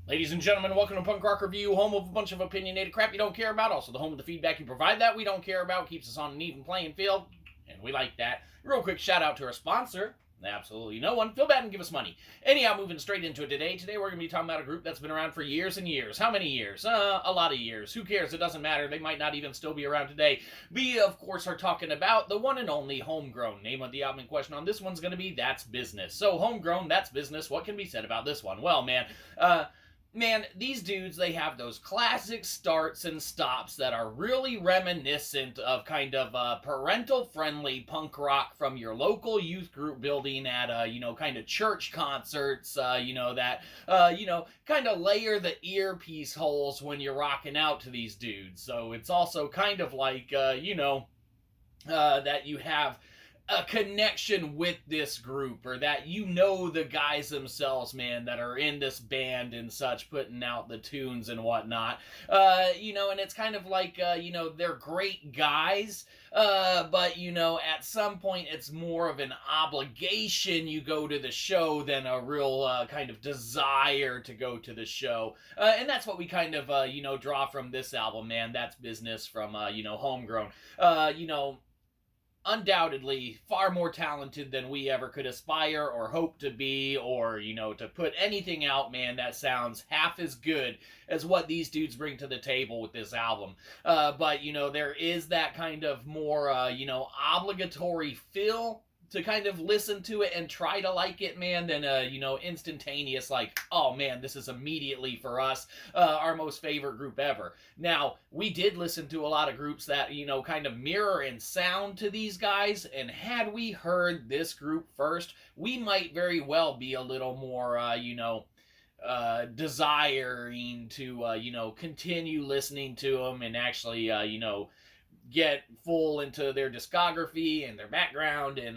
Ladies and gentlemen, welcome to Punk Rock Review, home of a bunch of opinionated crap you don't care about, also the home of the feedback you provide that we don't care about, keeps us on an even playing field, and we like that. Real quick shout out to our sponsor, absolutely no one. Feel bad and give us money. Anyhow, moving straight into it today. Today we're going to be talking about a group that's been around for years and years. How many years? A lot of years. Who cares? It doesn't matter. They might not even still be around today. We, of course, are talking about the one and only Homegrown. Name of the album in question on this one's going to be That's Business. So, Homegrown, That's Business. What can be said about this one? Well, man, these dudes, they have those classic starts and stops that are really reminiscent of kind of parental-friendly punk rock from your local youth group building at, kind of church concerts, kind of layer the earpiece holes when you're rocking out to these dudes. So it's also kind of like, that you have a connection with this group, or that the guys themselves, man, that are in this band and such, putting out the tunes and whatnot. And it's kind of like, they're great guys, but, at some point it's more of an obligation you go to the show than a real kind of desire to go to the show. And that's what we kind of, draw from this album, man. That's Business from, Homegrown. Undoubtedly far more talented than we ever could aspire or hope to be, or to put anything out, man, that sounds half as good as what these dudes bring to the table with this album. But there is that kind of more obligatory feel to kind of listen to it and try to like it, man, than instantaneous, like, oh man, this is immediately for us, our most favorite group ever. Now, we did listen to a lot of groups that, kind of mirror in sound to these guys, and had we heard this group first, we might very well be a little more, desiring to, continue listening to them and actually, get full into their discography and their background and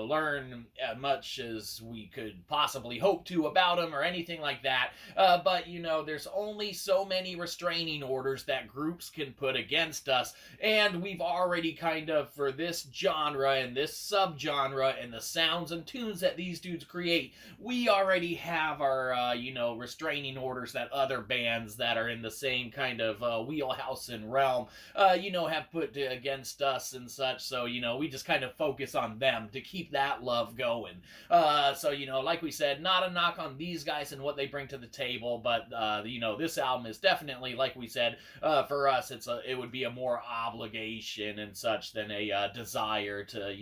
learn as much as we could possibly hope to about them or anything like that. But there's only so many restraining orders that groups can put against us, and we've already kind of, for this genre and this subgenre and the sounds and tunes that these dudes create, we already have our restraining orders that other bands that are in the same kind of wheelhouse and realm have put against us and such. So we just kind of focus on them to keep that love going. So like we said, not a knock on these guys and what they bring to the table, but this album is definitely, like we said, for us, it would be a more obligation and such than a desire to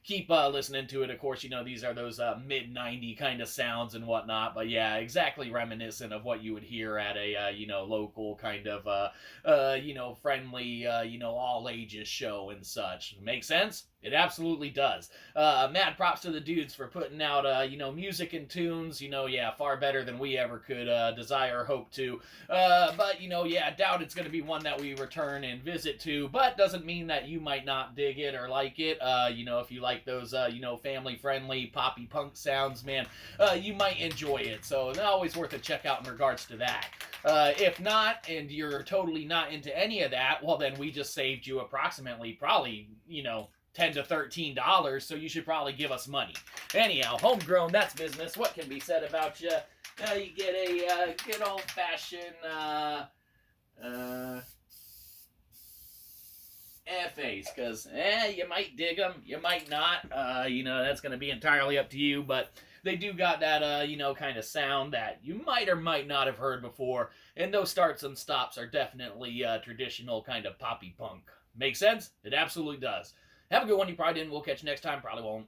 keep listening to it. Of course, these are those mid-90 kind of sounds and whatnot, but yeah, exactly reminiscent of what you would hear at a local kind of friendly all ages show and such. Make sense? It absolutely does. Mad props to the dudes for putting out, music and tunes, far better than we ever could desire or hope to. But, doubt it's going to be one that we return and visit to, but doesn't mean that you might not dig it or like it. If you like those, family-friendly poppy punk sounds, man, you might enjoy it. So it's always worth a check out in regards to that. If not, and you're totally not into any of that, well, then we just saved you approximately probably, $10 to $13, so you should probably give us money. Anyhow, Homegrown, That's Business. What can be said about you? You get a good old-fashioned FAs, because you might dig them, you might not. That's going to be entirely up to you, but they do got that, kind of sound that you might or might not have heard before, and those starts and stops are definitely traditional kind of poppy punk. Make sense? It absolutely does. Have a good one. You probably didn't. We'll catch you next time. Probably won't.